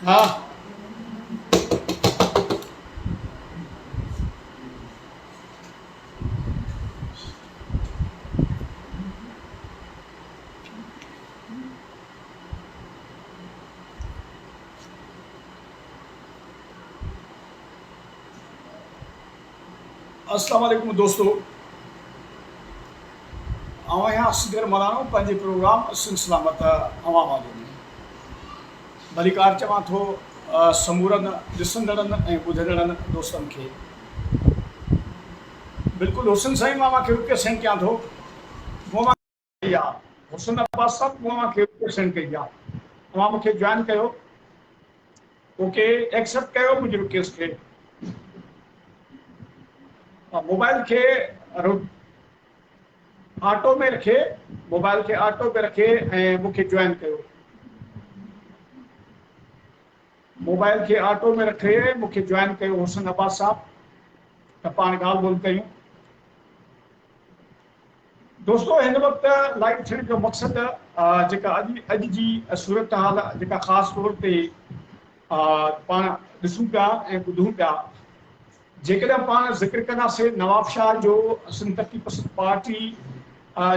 हाँ। अस्सलाम वालेकुम दोस्तों, यहाँ असगर मल्हानो पंहिंजे प्रोग्राम सिंध सलामत अवां वाले में भलीकार चवां थो समूरनि ॾिसंदड़नि ऐं ॿुधंदड़नि दोस्तनि खे बिल्कुलु हुसन साईं मां तव्हांखे रिक्वेस्ट कयां थो। मूं मां कई आहे हुसन अब्बास साहब, मूं तव्हांखे रिक्वेस्ट कई आहे, तव्हां मूंखे जॉइन कयो। ओके, एक्सेप्ट कयो मुंहिंजी रिक्वेस्ट खे। मोबाइल खे ऑटो में रखे, मोबाइल खे ऑटो पे रखे ऐं मूंखे जॉइन कयो। मोबाइल खे ऑटो में रखे मूंखे जॉइन कयो हुसन अब्बास साहब, त पाण ॻाल्हि ॿोल कयूं। दोस्तों, हिन वक़्तु लाइव थियण जो मक़सदु जेका अॼु जी सूरत हाल जेका ख़ासि तौर ते पाण ॾिसूं पिया ऐं ॿुधूं पिया, जेकॾहिं पाण ज़िक्र कंदासीं नवाब शाह जो सिंध तरक़ी पसंद पार्टी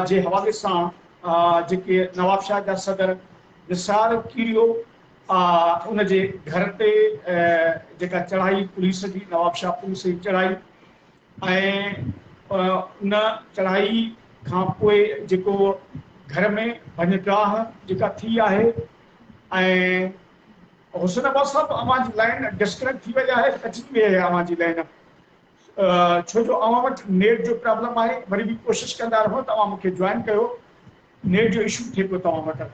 जे हवाले सां, जेके नवाब शाह जा सदर निसार कीरियो उनजे घर ते जेका चढ़ाई पुलिस जी, नवाब शाह पुलिस जी चढ़ाई, ऐं उन चढ़ाई खां पोइ जेको घर में भञटाह जेका थी आहे, ऐं हुसन अब्बास साहब अव्हांजी लाइन डिस्कनेक्ट थी वई आहे, कटिजी वई आहे अव्हांजी लाइन, छो जो अव्हां वटि नेट जो प्रॉब्लम आहे। वरी बि कोशिशि कंदा रहो, तव्हां मूंखे जॉइन कयो, नेट जो इशू थिए पियो तव्हां वटि।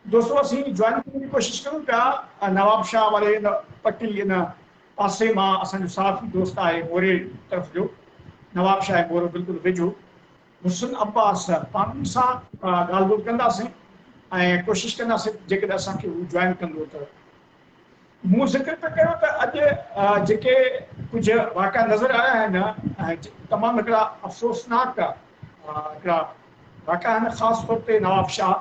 दोस्तों, असीं जॉइन करण जी कोशिशि करूं पिया नवाब शाह वारे इन पट्टी इन पासे मां। असांजो साथी दोस्त आहे मोरे तरफ़ जो, नवाब शाह मोरो बिल्कुलु वेझो हुसन अब्बास, पाण सां ॻाल्हि ॿोल कंदासीं ऐं कोशिशि कंदासीं जेकॾहिं असांखे हू जॉइन कंदो त। मूं ज़िक्र पियो कयो त अॼु जेके कुझु वाक़िआ नज़र आया आहिनि ऐं तमामु हिकिड़ा अफ़सोसनाक हिकिड़ा वाक़िआ आहिनि, ख़ासि तौर ते नवाब शाह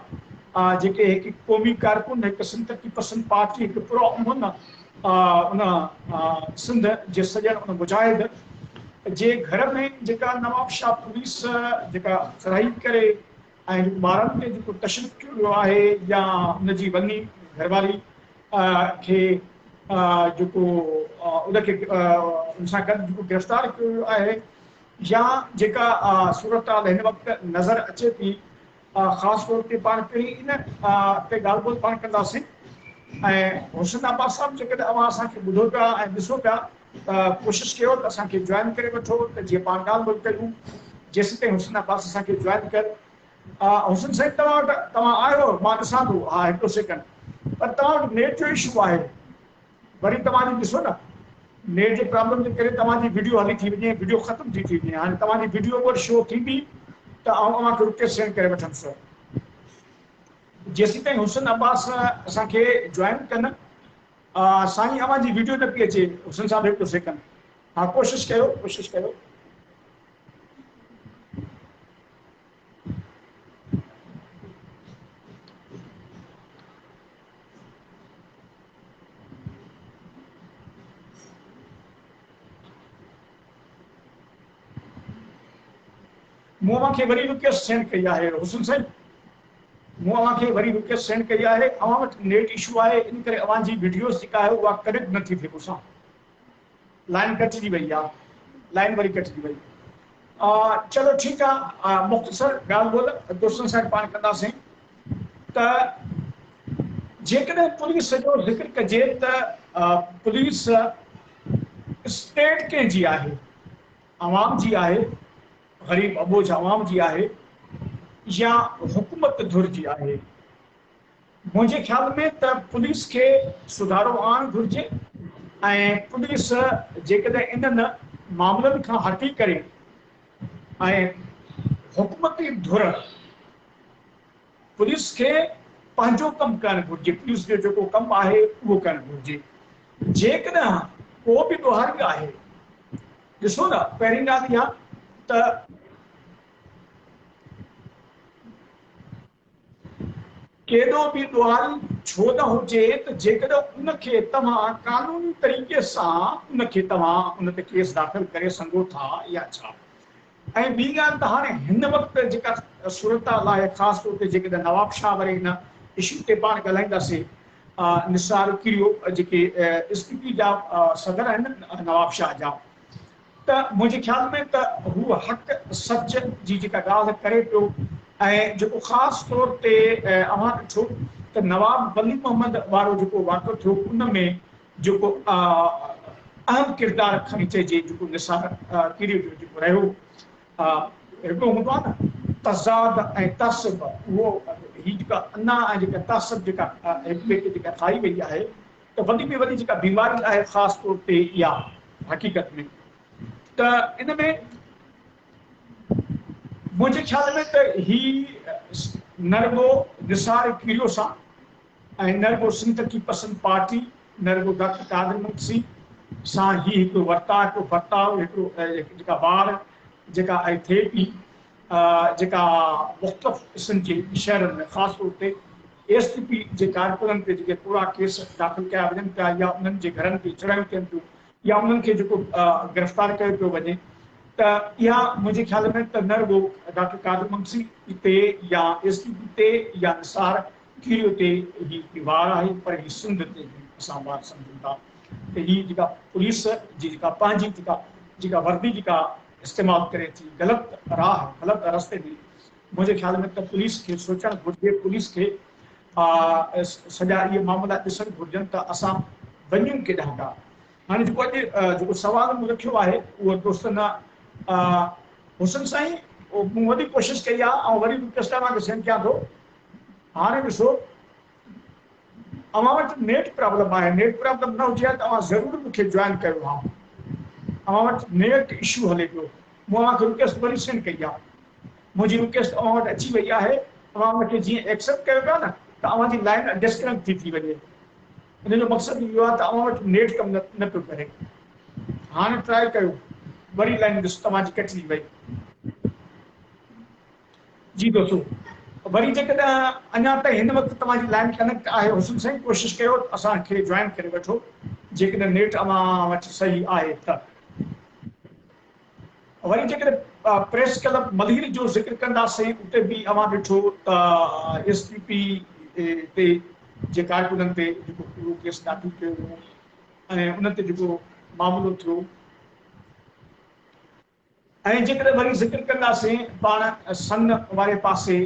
जेके हिकु क़ौमी कारकुन, हिकु सिंध तरक़ी पसंद पार्टी, हिकु पुरअमन उन सिंध जे सॼण उन मुजाहिद जे घर में जेका नवाब शाह पुलिस जेका चढ़ाई करे ऐं ॿारनि ते जेको तशरीफ़ कयो आहे, या हुनजी वॾी घरवारी खे जेको उनखे उन सां गॾु जेको गिरफ़्तार कयो वियो आहे, या जेका सूरत हाल हिन वक़्तु नज़र अचे थी, ख़ासि तौर ते पाण पहिरीं इन ते ॻाल्हि ॿोल पाण कंदासीं। ऐं हुसन अब्बास साहब, जेकॾहिं अव्हां असांखे ॿुधो पिया ऐं ॾिसो पिया, कोशिशि कयो त असांखे जॉइन करे वठो, त जीअं पाण ॻाल्हि ॿोल कयूं। जेसिताईं हुसन अब्बास असांखे जॉइन कर। हुसन साईं, तव्हां वटि तव्हां आयो, मां ॾिसां थो, हा हिकिड़ो सेकेंड, पर तव्हां वटि नेट जो इशू आहे। वरी तव्हांजी ॾिसो न, नेट जे प्रॉब्लम जे करे तव्हांजी वीडियो हली थी वञे, वीडियो ख़तमु थी वञे। हाणे तव्हांजी वीडियो पर शो थींदी त आउं अव्हांखे रिक्वेस्ट सेंड करे वठंदुसि। जेसिताईं हुसन अब्बास असांखे जॉइन कनि, साईं अव्हांजी वीडियो न पई अचे। हुसन साहब, हिकिड़ो सेकेंड, हा कोशिशि कयो, कोशिशि कयो। मूं अव्हांखे वरी रिक्वेस्ट सेंड कई आहे हुसन साईं, मूं अव्हांखे वरी रिक्वेस्ट सेंड कई आहे। अव्हां वटि नेट इशू आहे, इन करे अव्हांजी वीडियोस जेका आहे उहा कनेक्ट नथी थिए मूंसां। लाइन कटिजी वई आहे, लाइन वरी कटिजी वई। चलो ठीकु आहे, मुख़्तसर ॻाल्हि ॿोल दोस्तनि सां पाण कंदासीं। त जेकॾहिं पुलिस जो ज़िक्र कजे त पुलिस स्टेट कंहिंजी आहे? अवाम जी आहे, ग़रीब अबोझ अवाम जी आहे, या हुकूमत धुर जी आहे? मुंहिंजे ख़्याल में त पुलिस खे सुधारो आणणु घुरिजे, ऐं पुलिस जेकॾहिं इन्हनि मामलनि खां हटी करे ऐं हुकूमती धुर, पुलिस खे पंहिंजो कमु करणु घुरिजे, पुलिस जो जेको कमु आहे उहो करणु घुरिजे। जेकॾहिं को बि ॾोहारी आहे, ॾिसो न, पहिरीं ॻाल्हि इहा त केॾो बि ॾुहारी छो न हुजे त जेकॾहिं उनखे तव्हां कानूनी तरीक़े सां उनखे तव्हां उन ते केस दाख़िल करे सघो था या छा। ऐं ॿी ॻाल्हि त हाणे हिन वक़्तु जेका सूरत आहे ख़ासि तौर ते जेकॾहिं नवाब शाह वरी हिन इशू ते पाण ॻाल्हाईंदासीं, निसार किरियो जेके एसपीपी जा सदर आहिनि नवाब शाह जा, त मुंहिंजे ख़्याल में त हू हक़ सच जी जेका ॻाल्हि करे पियो। ऐं जेको ख़ासि तौर ते अव्हां ॾिठो त नवाब वली मोहम्मद वारो जेको वाक़ियो थियो उन में जेको अहम किरदारु खणी चइजे जेको निसार किरियो जो जेको रहियो, हिकिड़ो हूंदो आहे न तज़ाद ऐं तसब, उहो ही जेका अना ऐं जेका तसब जेका हिक ॿिए खे जेका ठाही वई आहे, त वॾी में वॾी जेका बीमारी आहे ख़ासि तौर ते इहा हक़ीक़त में। त इन में मुंहिंजे ख़्याल में त ही न रुॻो निसार किरियो सां ऐं न रुॻो सिंध की पसंद पार्टी, न रुॻो डॉक्टर कादिर मुंशी सां ही हिकिड़ो बर्ताव हिकिड़ो जेका ॿार जेका थिए थी, जेका मुख़्तलिफ़ क़िस्म जे शहरनि में ख़ासि तौर ते एसपीपी जे कारकुननि ते जेके पूरा केस दाख़िल कया वञनि पिया या उन्हनि जे घरनि ते चढ़ायूं थियनि थियूं या उन्हनि खे जेको गिरफ़्तार कयो पियो वञे, त इहा मुंहिंजे ख़्याल में त न रुॻो डॉक्टर कादिर मुंशी ते या एसपीपी ते या निसार किरियो ते ही वार आहे, पर ही सिंध ते असां वार सम्झूं था त ही जेका पुलिस जी जेका पंहिंजी जेका वर्दी जेका इस्तेमालु करे थी ग़लति राह ग़लति रस्ते में, मुंहिंजे ख़्याल में त पुलिस खे सोचणु घुरिजे, पुलिस खे सॼा इहे मामला ॾिसणु घुरिजनि त असां वञूं केॾांहुं था। हाणे जेको अॼु जेको सुवाल मूं रखियो आहे उहो दोस्तनि हुसन साईं मूं वॾी कोशिशि कई आहे ऐं वरी रिक्वेस्ट तव्हांखे सेंड कयां थो। हाणे ॾिसो अव्हां वटि नेट प्रॉब्लम आहे, नेट प्रॉब्लम न हुजे त तव्हां ज़रूरु मूंखे जॉइन कयो आहे। अव्हां वटि नेट इशू हले पियो, मूं तव्हांखे रिक्वेस्ट वरी सेंड कई आहे, मुंहिंजी रिक्वेस्ट अव्हां वटि अची वई आहे, तव्हां हुनखे जीअं एक्सेप्ट कयो पिया न त अव्हांजी लाइन डिस्कनेक्ट थी वञे। इन जो मक़सदु इहो आहे त अव्हां वटि नेट कमु न पियो करे। हाणे ट्राई कयो, वरी लाइन ॾिसो तव्हांजी कटिजी वई। जी दोस्तो, वरी जेकॾहिं अञा ताईं हिन वक़्तु तव्हांजी लाइन कनेक्ट आहे, हुसन साईं कोशिशि कयो असांखे जॉइन करे वठो, जेकॾहिं नेट अव्हां वटि सही आहे त। वरी जेकॾहिं प्रेस क्लब मलहीर जो ज़िक्र कंदासीं, उते बि अव्हां ॾिठो त एसपीपी ते जे कारकुननि ते जेको पूरो केस दाख़िल कयो वियो ऐं उन ते जेको मामिलो थियो। ऐं जेकॾहिं वरी ज़िक्र कंदासीं पाण सन वारे पासे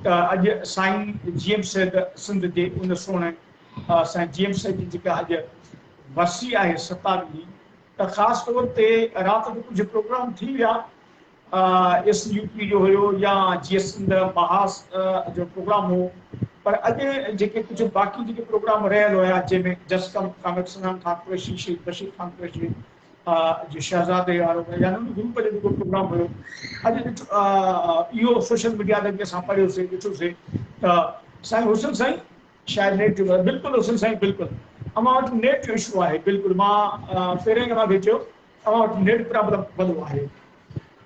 त अॼु साईं जीएम सैद सिंध जे उन सोणे साईं जीएम सैद जी जेका अॼु वरसी आहे 27वीं, त ख़ासि तौर ते राति जो कुझु प्रोग्राम थी विया, एसयूपी जो हुयो या जीएस सिंध महास जो प्रोग्राम हो, पर अॼु जेके कुझु बाक़ी जेके प्रोग्राम रहियल हुया जंहिंमें जसकम कामिर सनान खां कुरैशी, शेख बशीर खान कुरैशी जो शहज़ादे वारो यानी उन ग्रुप जो जेको प्रोग्राम हुयो, अॼु ॾिठो इहो सोशल मीडिया ते बि असां पढ़ियोसीं ॾिठोसीं त साईं हुसन साईं शायदि नेट जो बिल्कुलु हुसन साईं बिल्कुलु अव्हां वटि नेट जो इशू आहे, बिल्कुलु मां पहिरें खां भेजो अव्हां वटि नेट प्रॉब्लम वॾो आहे।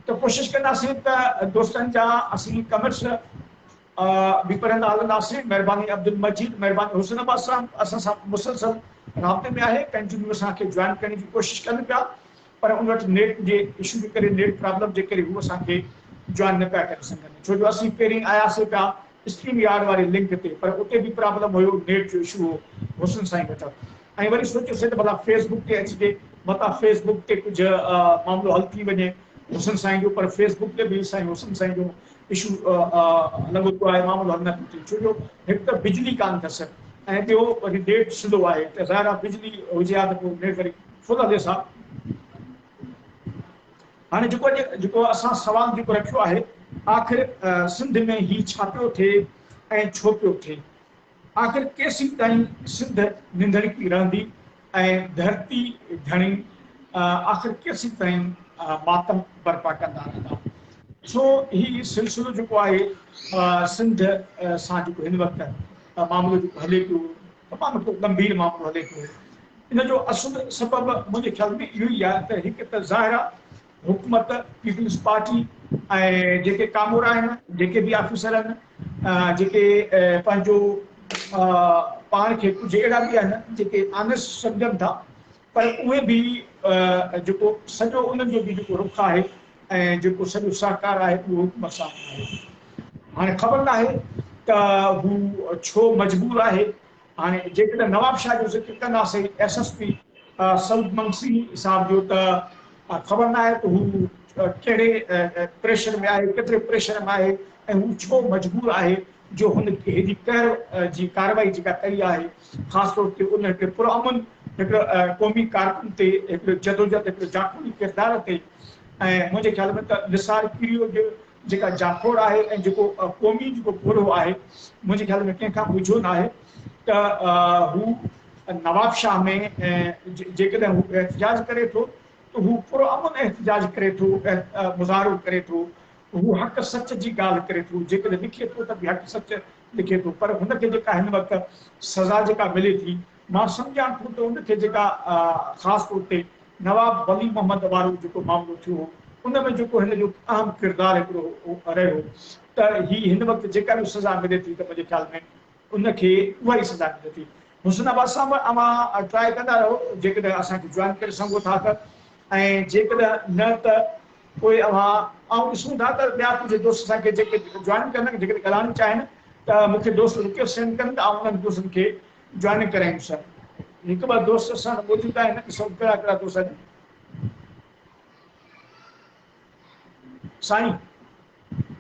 त कोशिशि कंदासीं त दोस्तनि जा असीं कमेंट्स बि पढ़ंदा हलंदासीं। महिरबानी अब्दुल मजीद, महिरबानी हुसन अब्बास साहब असां सां मुसलसल राब्ते में आहे, कंटिन्यू असांखे जॉइन करण जी कोशिशि कनि पिया, पर उन वटि नेट जे इशू जे करे, नेट प्रॉब्लम जे करे हू असांखे जॉइन न पिया करे सघनि, छो जो असीं पहिरीं आयासीं पिया स्ट्रीम यार्ड वारे लिंक ते, पर उते बि प्रॉब्लम हुयो, नेट जो इशू हो हुसन साईं वटि। ऐं वरी सोचियोसीं त भला फेसबुक ते अचिजे, मतां फेसबुक ते कुझु मामिलो हल थी वञे हुसन साईं जो, पर फेसबुक ते बि साईं हुसन साईं जो इशू लॻो पियो आहे, मामिलो हल नथो थिए, छो जो हिकु त बिजली कान अथसि ऐं ॿियो वरी नेट स्लो आहे, त ज़ाहिर आहे बिजली हुजे हा त पोइ नेट वरी फुल हले सा। हाणे जेको असां सवाल जेको रखियो आहे, आख़िर सिंध में ही छा पियो थिए ऐं छो पियो थिए, आख़िर केसीं ताईं सिंध निंदड़की रहंदी ऐं धरती धणी आख़िर केसीं ताईं मातम बर्पा कंदा रहंदा। सो ही सिलसिलो जेको आहे सिंध सां जेको हिन वक़्तु मामिलो जेको हले पियो, तमामु हिकिड़ो गंभीर मामिलो हले पियो, इन जो असुलु सबबु मुंहिंजे ख़्याल में इहो ई आहे त हिकु त ज़ाहिर आहे हुकूमत पीपल्स पार्टी ऐं जेके कामोर आहिनि, जेके बि ऑफिसर आहिनि, जेके पंहिंजो पाण खे कुझु अहिड़ा बि आहिनि जेके आनस सम्झनि था, पर उहे बि जेको सॼो उन्हनि जो बि जेको रुख आहे ऐं जेको सॼो सहकार आहे उहो हुकूमत सां आहे। हाणे ख़बर न आहे त हू छो मजबूर आहे। हाणे जेकॾहिं नवाब शाह जो ज़िक्र कंदासीं SSP सऊद मंगसी साहब जो, त ख़बर न आहे त हू कहिड़े प्रेशर में आहे, केतिरे प्रेशर में आहे ऐं हू छो मजबूर आहे जो हुन हेॾी कहर जी कार्रवाई जेका कई आहे, ख़ासि तौर ते उन हिकिड़े पुरअमन हिकिड़ो क़ौमी कारकुन ते हिकिड़ो जदोजहद हिकिड़े जाखोड़ी किरदार ते। ऐं मुंहिंजे ख़्याल में त निसार पीरियो जो जेका जाखोड़ आहे ऐं जेको क़ौमी जेको पुरो आहे, मुंहिंजे ख़्याल में कंहिंखां ॿुझो न आहे त हू नवाब शाह में जेकॾहिं हू एहतजाज करे थो त हू पुरअमन एहतजाज करे थो, मुज़ाहिरो करे थो, हू हक़ सच जी ॻाल्हि करे थो, जेकॾहिं लिखे थो त बि हक़ सच लिखे थो। पर हुनखे जेका हिन वक़्तु सज़ा जेका मिले थी, मां सम्झां थो त हुनखे जेका ख़ासि तौर ते नवाब वली मोहम्मद वारो जेको मामिलो थियो हो, उन में जेको हिन जो अहम किरदारु हिकिड़ो रहियो, त हिन वक़्तु जेका बि सज़ा मिले थी त मुंहिंजे ख़्याल में उनखे उहा ई सज़ा मिले थी। हुसैनाबाद सां बि अवां ट्राई कंदा रहो, जेकॾहिं असांखे जॉइन करे सघो था त, ऐं जेकॾहिं न त पोइ अवां ऐं ॾिसूं था त ॿिया कुझु दोस्त असांखे जेके जॉइन कंदा, जेके ॻाल्हाइणु चाहिनि त मूंखे दोस्त रिक्वेस्ट सेंड कनि त उन्हनि दोस्तनि खे जॉइन करायूं। सर हिकु ॿ दोस्त असां मौजूदु आहिनि, ॾिसूं कहिड़ा कहिड़ा दोस्त आहिनि। साईं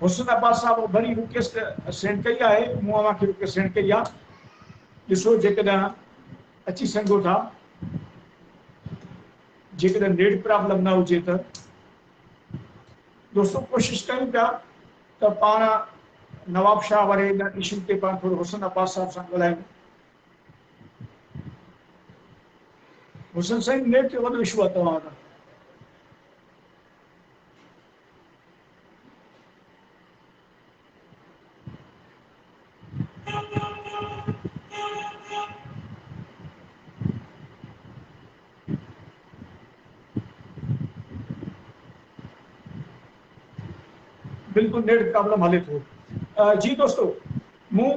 हुसैनाबाद साहब वरी रिक्वेस्ट सेंड कई आहे, मूं अव्हांखे रिक्वेस्ट सेंड कई आहे, ॾिसो जेकॾहिं अची सघो था, जेकॾहिं नेट प्रॉब्लम न हुजे त दोस्तों कोशिश कयूं पिया त पाण नवाब शाह वारे हिन इशू ते पाण थोरो हुसैनाबाद साहब सां ॻाल्हायूं। हुसैन साईं नेट जो वॾो इशू आहे तव्हां वटि? बिल्कुलु नेट प्रॉब्लम हले थो। जी दोस्तों, मूं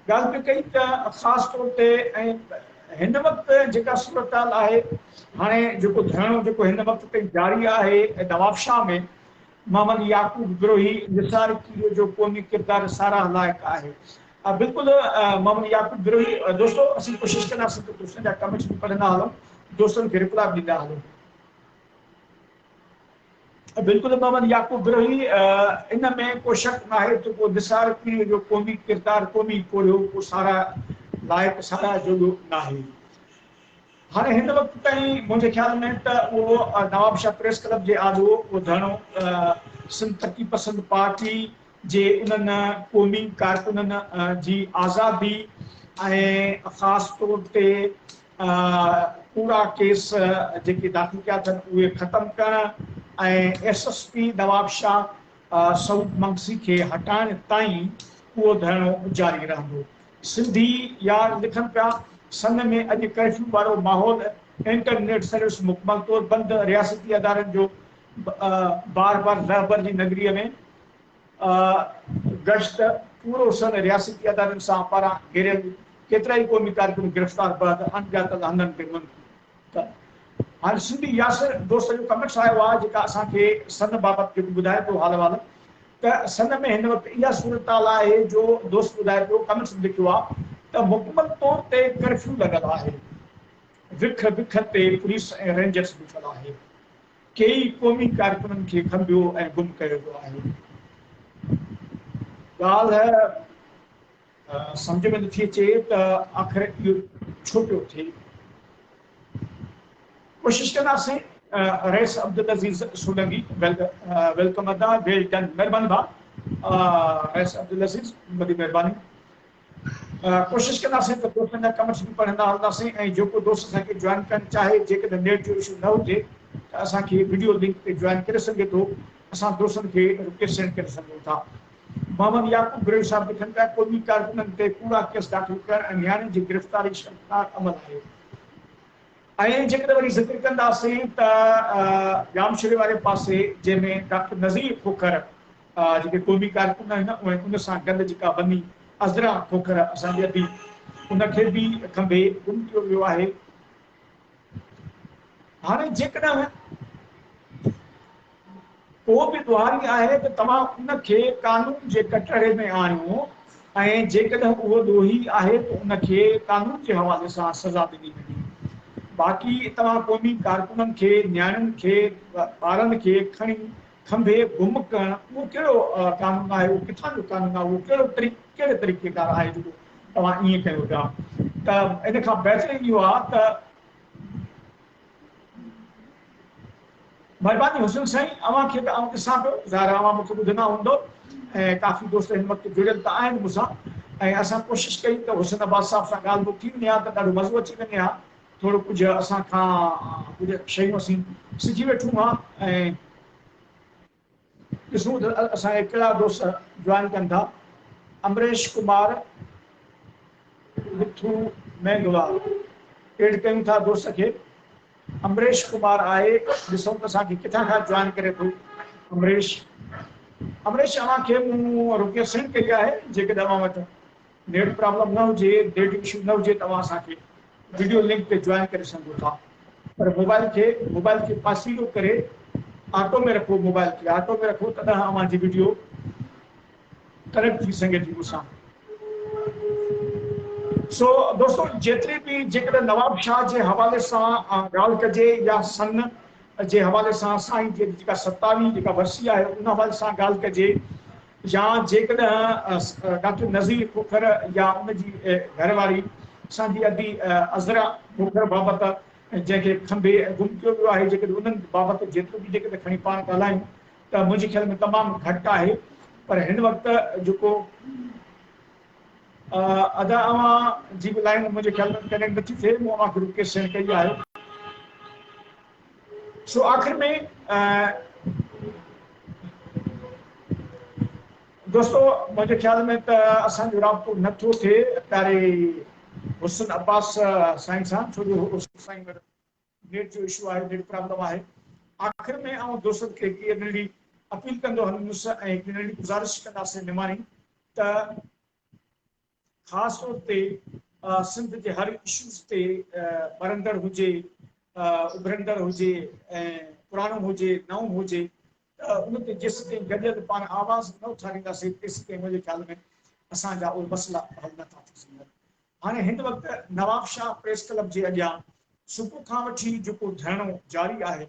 ॻाल्हि पई कई त ख़ासि तौर ते ऐं हिन वक़्तु जेका सूरत आहे, हाणे जेको धरणो जेको हिन वक़्तु ताईं जारी आहे नवाब शाह में, मोहम्मद याकूब गिरोही निसार पीरियो जो क़ौमी किरदारु साराह लाइक़ु आहे। बिल्कुलु मोहम्मद याकूब गिरोही दोस्तों, असीं कोशिशि कंदासीं त दोस्तनि जा कमेंट्स बि पढ़ंदा हलूं, दोस्तनि खे रिप्लाई बि ॾींदा हलूं। बिल्कुलु मोहम्मद याकूब गिरोही, इन में को शक न आहे त को निसार पीरियो जो क़ौमी किरदारु, क़ौमी पोरियो को साराह लाइक़ु साराह जोॻो न आहे। हाणे हिन वक़्तु ताईं मुंहिंजे ख़्याल में त उहो नवाब शाह प्रेस क्लब जे आॾो उहो धरणो सिंध तरक़ी पसंद पार्टी जे उन्हनि क़ौमी कारकुननि जी आज़ादी ऐं ख़ासि तौर ते कूड़ा केस जेके दाख़िल कया अथनि उहे ख़तमु करणु ऐं SSP नवाब शाह सऊद मंगसी खे हटाइण ताईं उहो धरणो जारी रहंदो। सिंधी यार लिखनि पिया, सन में अॼु कर्फ्यू वारो माहौल, इंटरनेट सर्विस मुकमल तौर बंदि, रियासती अदारनि जो बार बार रहबर जी नगरीअ में गश्त, पूरो सन रियासती अदारनि सां पारां घेरियल, केतिरा ई क़ौमी कारकुन गिरफ़्तार, अणॼातल हंधनि ते मुंतक़िल। हाणे सिंधी यासिर दोस्त जो कमेंट्स आयो आहे जेका असांखे सन बाबति जेको ॿुधाए पियो हाल वाल, त सन में हिन वक़्तु इहा सूरत आहे जो दोस्त ॿुधाए पियो, कमेंट्स लिखियो आहे त मुकमल तौर ते कर्फ्यू लॻल आहे, विख विख ते पुलिस ऐं रेंजर्स बीठल आहे, कई क़ौमी कारकुननि खे खंबियो ऐं गुम कयो वियो आहे। ॻाल्हि सम्झ में नथी अचे त आख़िर इहो छो पियो थिए। कोशिशि कंदासीं। रईस अब्दुल अज़ीज़ सोलंकी, वेलकम अदा, वेल डन, महिरबानी भाउ रईस अब्दुल अज़ीज़, वॾी महिरबानी। कोशिशि कंदासीं त दोस्तनि जा कमेंट्स बि पढ़ंदा हलंदासीं, ऐं जेको दोस्त असांखे जॉइन करणु चाहे, जेकॾहिं नेट जो इशू न हुजे त असांखे वीडियो लिंक ते जॉइन करे सघे थो, असां दोस्तनि खे रिक्वेस्ट सेंड करे सघूं था। मोहम्मद याकूब गिरोही साहब लिखनि पिया, क़ौमी कारकुननि ते कूड़ा केस दाख़िल करणु ऐं नियाणियुनि जी गिरफ़्तारी शर्मनाक अमल आहे। ऐं जेकॾहिं वरी ज़िक्र कंदासीं त जामशरी वारे पासे, जंहिंमें डॉक्टर नज़ीर खोखर जेके क़ौमी कारकुन आहिनि उहे उन सां गॾु जेका बनी अज़रा खोखर असांजी अदी उनखे बि खंभे गुम कयो वियो आहे। हाणे जेकॾहिं को बि ॾुहारी आहे त तव्हां उनखे कानून जे कटहरे में आणियो ऐं जेकॾहिं उहो ॾोही आहे त उनखे कानून जे हवाले सां सज़ा ॾिनी वेंदी। बाक़ी तव्हां क़ौमी कारकुननि खे नियाणियुनि खे ॿारनि खे खणी खंभे गुम करणु उहो कहिड़ो कानून आहे, उहो किथां जो कानून आहे, उहो कहिड़े तरीक़ेकार आहे जेको तव्हां ईअं कयो था। त इन खां बहितरीन इहो आहे त महिरबानी हुजनि साईं अव्हां खे त आउं ॾिसां पियो ज़ाहिर अव्हां मूंखे ॿुधंदा हूंदो ऐं काफ़ी दोस्त हिन वक़्तु जुड़ियल त आहिनि मूंसां ऐं असां कोशिशि कई त हुसैन अब्बास साहिब सां ॻाल्हि ॿोल थी वञे हा त ॾाढो मज़ो अची वञे हा। थोरो कुझु असां खां कुझु शयूं असीं सिखी वेठूं हा ऐं ॾिसूं त असांजे कहिड़ा दोस्त जॉइन कनि था। अमरेश कुमार मिथू मेघवाल एड कयूं था दोस्त खे। अमरेश कुमार आहे, ॾिसूं त असांखे किथां खां जॉइन करे थो। अमरेश अव्हांखे मूं रुपया सेंड कई आहे। जेकॾहिं अव्हां वटि नेट प्रॉब्लम न हुजे, नेट इशू न हुजे त तव्हां असांखे वीडियो लिंक ते जॉइन करे सघो था। पर मोबाइल खे पासीरो करे ऑटो में रखो, मोबाइल खे ऑटो में रखो तॾहिं अव्हांजी वीडियो कनेक्ट थी सघे थी मूंसां। सो दोस्तों जेतिरी बि जेकॾहिं नवाब शाह जे हवाले सां ॻाल्हि कजे या सन जे हवाले सां साईं जी जेका 27वीं जेका वर्सी आहे उन हवाले सां ॻाल्हि कजे या जेकॾहिं डॉक्टर नज़ीर खोखर या उनजी घरवारी असांजी अदी अज़रा खोखर बाबति जंहिंखे खंभे गुम कयो वियो आहे, जेकॾहिं उन्हनि बाबति जेतिरो बि जेकॾहिं खणी पाण ॻाल्हायूं त मुंहिंजे ख़्याल में तमामु घटि आहे। पर हिन वक़्तु जेको अदा अव्हां जी बि लाइन मुंहिंजे ख़्याल में कनेक्ट नथी थिए, मूं अव्हांखे रिक्वेस्ट सेंड कई आहे। सो आख़िर में दोस्तों मुंहिंजे ख़्याल में त असांजो राब्तो नथो थिए प्यारे हुसन अब्बास साईं सां, छो जो हुसन साईं वटि नेट जो इशू आहे, नेट प्रॉब्लम आहे। आख़िर में आउं दोस्तनि खे हिकिड़ी नंढी अपील कंदो हलंदुसि ऐं हिकिड़ी नंढी गुज़ारिश कंदासीं निमाणी त ख़ासि तौर ते सिंध जे हर इशूज़ ते बरंदड़ हुजे, उभरंदड़ हुजे ऐं पुराणो हुजे नओं हुजे त उन ते जेसि ताईं गॾियल पाण आवाज़ न उथारींदासीं तेसि ताईं मुंहिंजे ख़्याल में असांजा उहे मसइला हल नथा थी सघनि। हाणे हिन वक़्तु नवाब शाह प्रेस क्लब जे अॻियां सुबुह खां वठी जेको धरणो जारी आहे,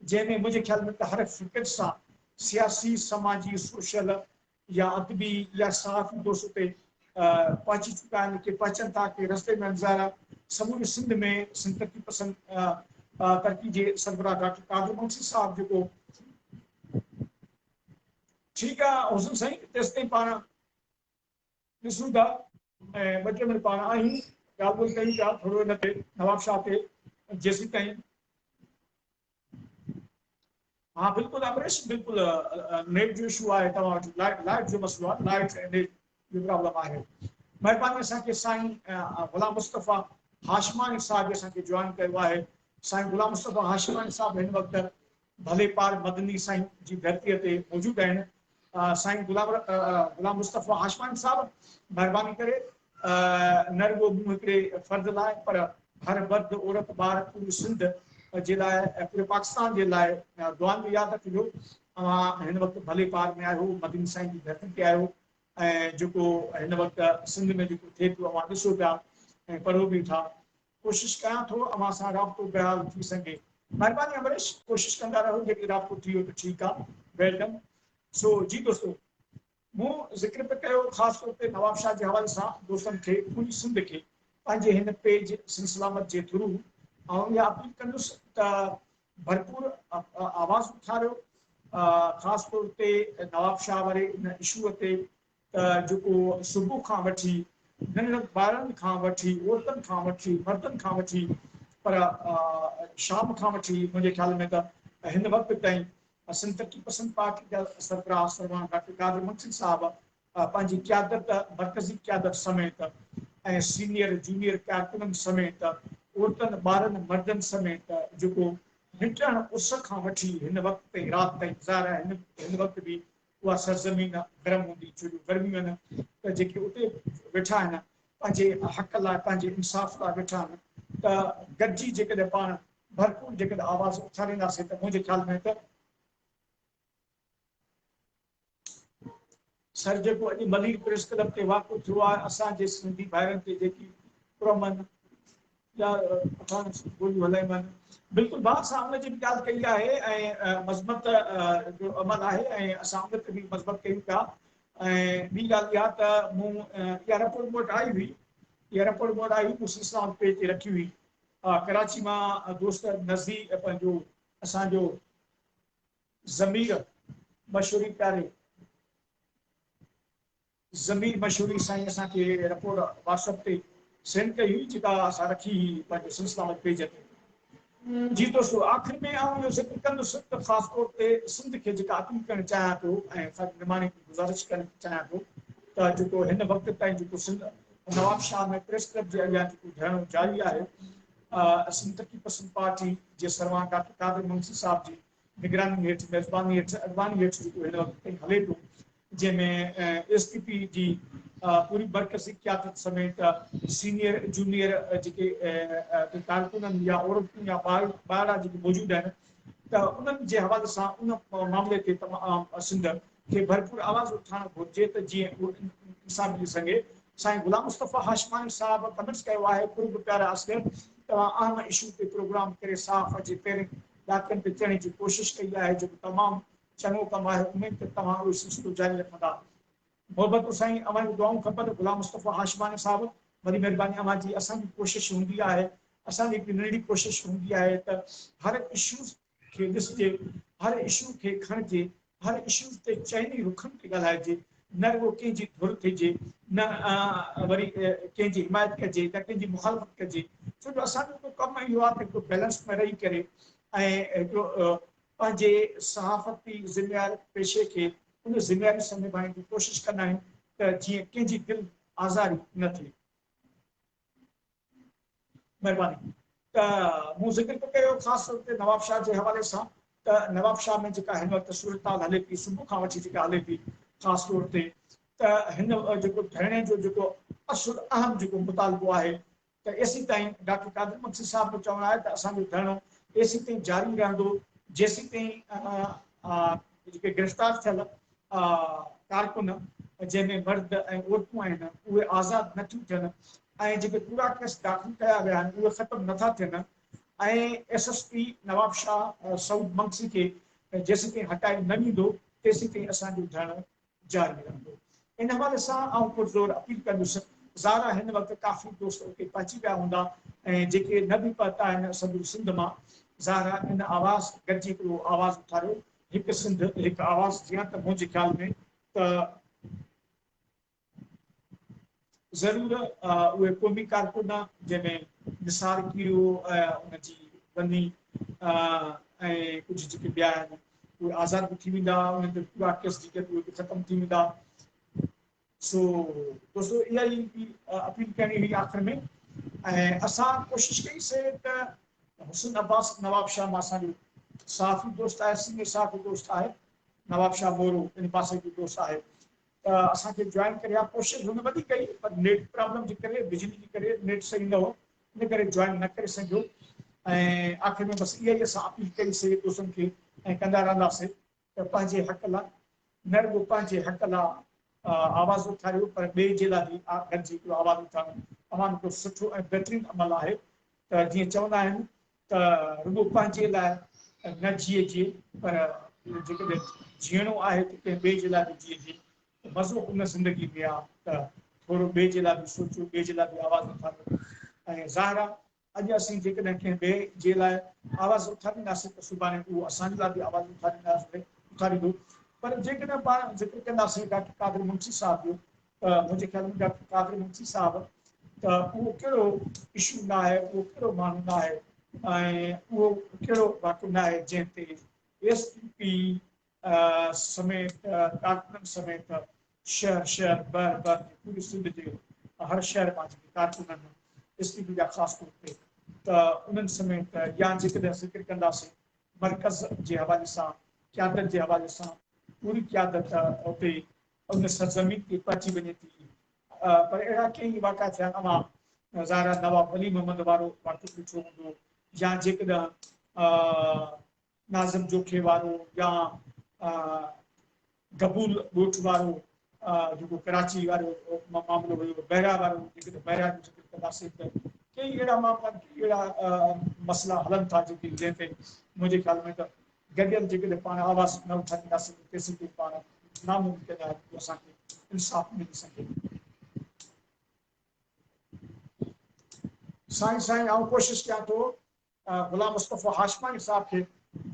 जंहिंमें मुंहिंजे ख़्याल में त हर फिक्र सां सियासी समाजी सोशल या अदबी या सहाफ़ी दोस्त ते पहुची चुका आहिनि कि पहुचनि था कि रस्ते में नज़ारा समूरे सिंध में सिंध तरक़ी पसंद तरक़ी जे सरबराह डॉक्टर कादर मुंशी साहब जेको ठीकु आहे हुसन साईं तेसि ताईं पाण ॾिसूं था ऐं ॿ टे मिंट पाण आहियूं ॻाल्हि ॿोल कयूं था थोरो हिन ते नवाब शाह ते जेसि ताईं। हाँ बिल्कुलु अमरेश, बिल्कुलु नेट जो इशू आहे, तव्हां वटि लाइट जो मसइलो आहे, लाइट ऐं नेट जो प्रॉब्लम आहे। महिरबानी असांखे साईं गुलाम मुस्तफ़ा हाशमानी साहिब असांखे जॉइन कयो आहे। साईं गुलाम मुस्तफ़ा हाशमानी साहिब हिन वक़्तु भले पार मदनी साईं जी धरतीअ ते मौजूदु आहिनि। साईं गुलाम मुस्तफ़ा हाशमानी साहिब महिरबानी करे न रुॻो मूं हिकिड़े फ़र्ज़ लाइ पर हर मर्द औरत ॿार पूरी सिंध जे लाइ पूरे पाकिस्तान जे लाइ दुआनि में यादि रखिजो। तव्हां हिन वक़्तु भले पार में आहियो, मदनी साईं जी धरती ते आहियो ऐं जेको हिन वक़्तु सिंध में जेको थिए पियो अव्हां ॾिसो पिया ऐं पढ़ो बि था। कोशिशि कयां थो अव्हां सां राब्तो बहाल थी सघे। महिरबानी अमरेश, कोशिशि कंदा रहो, जेकॾहिं राब्तो थी वियो त ठीकु आहे, वेलकम। सो जी दोस्तों, मूं ज़िक्र पियो कयो ख़ासि तौर ते नवाब शाह जे हवाले सां दोस्तनि खे पूरी सिंध खे पंहिंजे हिन पेज सिलसिलामत जे थ्रू ऐं इहा अपील कंदुसि त भरपूर आवाज़ उथारियो, ख़ासि तौर ते नवाब शाह वारे इन इशूअ ते जेको सुबुह खां वठी नंढनि ॿारनि खां वठी औरतुनि खां वठी मर्दनि खां वठी पर शाम खां वठी मुंहिंजे ख़्याल में त हिन वक़्तु ताईं सिंध तरक़ी पसंद पार्टी जा सरबराह सरमान डॉक्टर कादर मुंशी साहब पंहिंजी क़यादत मरकज़ी क़यादत समेत ऐं सीनियर जूनियर कारकुननि समेत औरतुनि ॿारनि मर्दनि समेत जेको निटण उस खां वठी हिन वक़्तु ताईं राति ताईं ज़ाहिर आहे हिन वक़्तु बि उहा सरज़मीन गरम हूंदी, छो जो गर्मियूं आहिनि त जेके उते वेठा आहिनि पंहिंजे हक़ लाइ पंहिंजे इंसाफ़ लाइ वेठा आहिनि त गॾिजी जेकॾहिं पाण भरपूर जेकॾहिं आवाज़ उथारींदासीं त मुंहिंजे ख़्याल में त सर जेको अॼु मलीर प्रेस क्लब ते वाक़ियो थियो आहे असांजे सिंधी भाइरनि ते जेकी पुरमन या पठान गोलियूं हलायूं आहिनि, बिल्कुलु भाउ सां उन जी बि ॻाल्हि कई आहे ऐं मज़बत जो अमल आहे ऐं असां उन ते बि मज़बत कयूं पिया। ऐं ॿी ॻाल्हि इहा त मूं इहा रिपोर्ट मूं वटि आई हुई, इहा रिपोर्ट मूं वटि आई मूं इस्लाम पेज ते रखी हुई। कराची मां दोस्त नज़ीर पंहिंजो असांजो ज़मीर मशहूरी प्यारे ज़मीर मशहूरी साईं असांखे रिपोर्ट व्हाट्सएप ते सेंड कई हुई जेका असां रखी पंहिंजे सिलसिला पेज ते। जी दोस्तो आख़िर में आउं इहो ज़िक्र कंदुसि त ख़ासि तौर ते सिंध खे जेका अपील करणु चाहियां थो ऐं असांजे निमाणे खे गुज़ारिश करणु चाहियां थो त जेको हिन वक़्त ताईं जेको सिंध नवाब शाह में प्रेस क्लब जे अॻियां जेको धरणो जारी आहे, सिंध तरक़ी पसंद पार्टी जे सरवां डॉक्टर कादिर मुंशी साहब जी निगरानी हेठि मेज़बानी हेठि अॻवानी हेठि जेको हिन वक़्त ताईं हले थो, जंहिंमें एसपीपी जी पूरी मरकज़ी क़यादत समेत सीनियर जूनियर जेके कारकुननि या औरतूं या ॿाहिरां जेके मौजूदु आहिनि त उन्हनि जे हवाले सां उन मामले ते तमामु सिंध खे भरपूर आवाज़ उठाइणु घुरिजे त जीअं उहो इंसाफ़ मिली सघे। साईं गुलाम मुस्तफ़ा हाशमानी साहब कमेंट्स कयो आहे, कुर्ब प्यारा असगर तव्हां अहम इशू ते प्रोग्राम करे साफ़ जे पहिरें ॾाकनि ते चढ़ण जी कोशिशि कई आहे, जेको तमामु चङो कमु आहे। उमेद त तव्हां उहो सिलसिलो जारी रखंदा। मोहबत साईं अवां दुआऊं खपनि गुलाम मुस्तफ़ा हाशमानी साहब, वॾी महिरबानी अवां जी। असांजी कोशिशि हूंदी आहे, असांजी हिकु नंढी कोशिशि हूंदी आहे त हर इशूज़ खे ॾिसजे, हर इशू खे खणिजे, हर इशूज़ ते चइनी रुखनि ते ॻाल्हाइजे, न रुगो कंहिंजी धुर थिए न वरी कंहिंजी हिमायत कजे न कंहिंजी मुखालफ़त कजे, छो जो असांजो कमु इहो आहे त हिकिड़ो बैलेंस में रही करे ऐं हिकिड़ो पंहिंजे सहाफ़ती ज़िम्मेवार पेशे खे उन ज़िम्मेवारी सां निभाइण जी कोशिशि कंदा आहियूं त जीअं कंहिंजी दिलि आज़ारी न थिए। महिरबानी। त मूं ज़िक्र थो कयो ख़ासि तौर ते नवाब शाह जे हवाले सां त नवाब शाह में जेका हिन वक़्तु सूरत हाल हले थी, सुबुह खां वठी जेका हले थी ख़ासि तौर ते त हिन जेको धरणे जो जेको असुल अहम जेको मुतालबो आहे त एसी ताईं डॉक्टर कादिर मुंशी साहब जो चवणु आहे त असांजो धरणो एसी ताईं जारी रहंदो जेसीं ताईं जेके गिरफ़्तार थियल कारकुन जंहिंमें मर्द ऐं औरतूं आहिनि उहे आज़ादु नथियूं थियनि ऐं जेके पूरा केस दाख़िल कया विया आहिनि उहे ख़तमु नथा थियनि ऐं एसएसपी नवाब शाह सऊद मंसी खे जेसीं ताईं हटाए न वेंदो तेसीं ताईं असांजो धरणो जारी रहंदो। इन हवाले सां आउं पुरज़ोर अपील कंदुसि। ज़ारा हिन वक़्तु काफ़ी दोस्त उते पहुची विया हूंदा ऐं जेके न बि पहुता आहिनि सॼो सिंध मां, ज़ारा इन आवाज़ गॾिजी हिकिड़ो आवाज़ उथारियो, हिकु सिंध हिकु आवाज़ जीअं त मुंहिंजे ख़्याल में त ज़रूर उहे क़ौमी कारकुन जंहिंमें निसार कीरो उनजी वनी ऐं कुझु जेके ॿिया आहिनि उहे आज़ाद बि थी वेंदा, उन्हनि ते पूरा केस जेके उहे बि ख़तमु थी वेंदा। सो दोस्तो इहा ई अपील करणी हुई आख़िर में। ऐं असां कोशिशि कईसीं त हुसैन अब्बास नवाब शाह मां असांजो साफ़ी दोस्त आहे, सीनियर साफ़ी दोस्त आहे, नवाब शाह मोरो इन पासे जो दोस्त आहे, त असांखे जॉइन करे आहे। कोशिशि हुन वधीक कई पर नेट प्रॉब्लम जे करे, बिजली जे करे नेट सही न हो, इन करे जॉइन न करे सघियो। ऐं आख़िर में बसि इहा ई असां अपील कईसीं दोस्तनि खे ऐं कंदा रहंदासीं त पंहिंजे हक़ लाइ न रुगो पंहिंजे हक़ लाइ आवाज़ उथारियो पर ॿिए जे लाइ बि गॾिजी हिकिड़ो आवाज़ उथारियो तमामु हिकिड़ो सुठो ऐं बहितरीनु अमल आहे। त जीअं चवंदा आहिनि त रुगो पंहिंजे लाइ न जीएजे पर जेकॾहिं जीअणो आहे त कंहिं ॿिए जे लाइ बि जीएजे। मज़ो उन ज़िंदगी में आहे त थोरो ॿिए जे लाइ बि सोचो, ॿिए जे लाइ बि आवाज़ उथारियो। ऐं ज़ाहिर आहे अॼु असीं जेकॾहिं कंहिं ॿिए जे लाइ आवाज़ उथारींदासीं त सुभाणे उहो असांजे लाइ बि आवाज़ उथारींदो। पर जेकॾहिं पाण ज़िक्र कंदासीं डॉक्टर कादिर मुंशी साहब जो त मुंहिंजे ख़्याल में डॉक्टर कादिर मुंशी साहब त उहो कहिड़ो इशू न आहे, उहो कहिड़ो माण्हू न आहे ऐं उहो कहिड़ो वाक़ियो न आहे जंहिं ते एसपी समेत कारकुननि समेत शहर ॿ पूरी सिंध जे हर शहर मां जेके कारकुन आहिनि एसपी जा ख़ासि तौर ते त उन्हनि समेत या जेकॾहिं ज़िक्र कंदासीं मर्कज़ जे हवाले सां, क़यादत जे हवाले सां पूरी क़यादत उते उन सरज़मीन ते पहुची वञे थी। पर अहिड़ा कई वाक़ा थिया अवां ज़ाहिर नवाब अली मोहम्मद वारो वाक़ियो ॾिठो हूंदो, या जेकॾहिं नाज़िम जोखे वारो या गबूल ॻोठ वारो जेको कराची वारो मामिलो हुयो, बहरा वारो जेकॾहिं बहरा जो ज़िक्र कंदासीं त कई अहिड़ा मामला कई अहिड़ा मसइला हलनि था जेके जंहिं ते मुंहिंजे ख़्याल में त गॾियल जेकॾहिं पाण आवाज़ न उठाईंदासीं त तेसीं ताईं पाण नामुमकिन आहे कि असांखे इंसाफ़ मिली सघे। साईं आउं कोशिशि कयां थो गुलाम मुस्तफ़ा हाशमानी साहब खे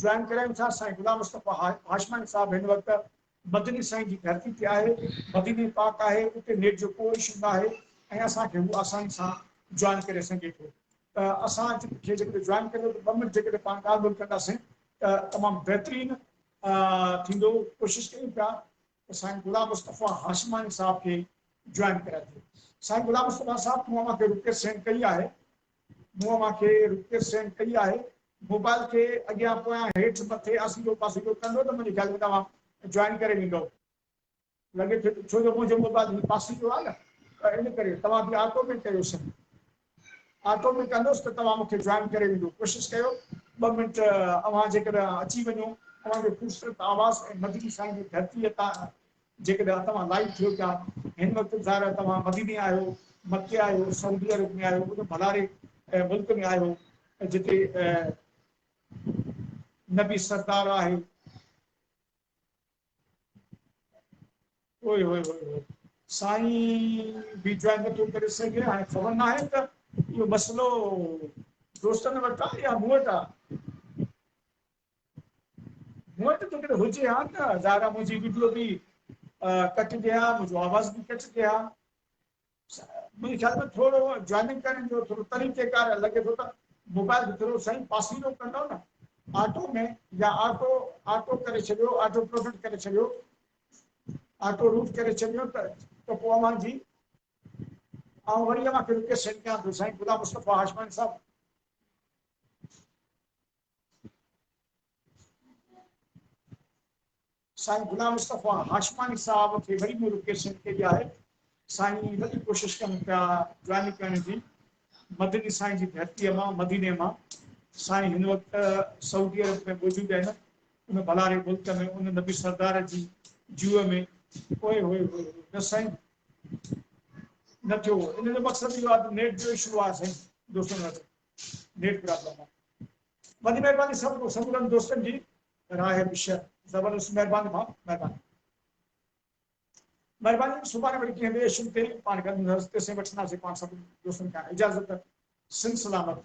जॉइन करायूं था। साईं गुलाम मुस्तफ़ा हाशमानी साहब हिन वक़्तु मदनी साईं जी धरती ते आहे, मदीने पाक आहे, उते नेट जो कोई इशू न आहे ऐं असांखे हू आसानी सां जॉइन करे सघे थो। त असांखे जेकॾहिं जॉइन करे 2 मिंट जेकॾहिं पाण ॻाल्हि ॿोल कंदासीं त तमामु बहितरीनु थींदो। कोशिशि कयूं पिया त साईं गुलाम मुस्तफ़ा हाशमानी साहब खे जॉइन कराए। साईं गुलाम मुस्तफ़ा साहब मूं मूंखे रिक्वेस्ट सेंड कई आहे, मोबाइल खे अॻियां पोयां हेठि मथे आसीरो पासीरो कंदो त मुंहिंजे ख़्याल में तव्हां जॉइन करे ॾींदो लॻे थो, छो जो मुंहिंजो मोबाइल पासीरो आहे न, त इन करे तव्हां बि ऑटो में कयोसि, ऑटो में कंदुसि त तव्हां मूंखे जॉइन करे ॾींदो। कोशिशि कयो 2 मिंट अवां जेकॾहिं अची वञो, तव्हांजो ख़ूबसूरत आवाज़ ऐं मदनी साईं जी धरतीअ तां जेकॾहिं तव्हां लाइव थियो पिया हिन वक़्तु ज़ाहिर तव्हां मदीने आहियो, मके आहियो, सऊदी अरब में आहियो, उन भलारे मुल्क में आहियो जिते नबी सरदार आहे। ओए होए होए साईं बि जॉइन नथो करे सघे। हाणे ख़बर न आहे त इहो मसइलो दोस्तनि वटि आहे या मूं वटि आहे। मूं वटि जेकॾहिं हुजे हा त ज़ाहिर मुंहिंजी वीडियो बि कटिजे हा, मुंहिंजो आवाज़ बि कटिजे हा। मुंहिंजे ख़्याल में थोरो जॉइनिंग करण जो थोरो तरीक़ेकार लॻे थो त मोबाइल थोरो साईं पासीरो कंदो न ऑटो में, या ऑटो करे छॾियो, ऑटो प्रोफिट करे छॾियो, ऑटो रूट करे छॾियो त पोइ अवां जी ऐं वरी अवांखे रिक्वेस्ट सेंड कयां थो साईं गुलाम मुस्तफ़ा हाशमानी साहब। साईं गुलाम मुस्तफ़ा हाशमानी साहब खे वरी मूं रिक्वेस्ट सेंड कई आहे। साईं वॾी कोशिशि कनि पिया जॉइन करण जी मदनी साईं जी धरतीअ मां, मदीने मां। साईं हिन वक़्तु सऊदी अरब में मौजूदु आहिनि, उन भलारे मुल्क में, उन नबी सरदार जी जूअ में। ओए होए होए न साईं न थियो। इन जो मक़सदु इहो आहे त नेट जो इशू आहे साईं, दोस्तनि वटि नेट प्रॉब्लम आहे। वॾी महिरबानी सभु दोस्तनि जी राय विषय ज़बरदस्त। महिरबानी भाउ, महिरबानी। सुभाणे वरी कंहिं ॿिए इशू ते पाण गॾु तेसिताईं वठंदासीं पाण सभु दोस्तनि खां इजाज़त। सिलसिला मत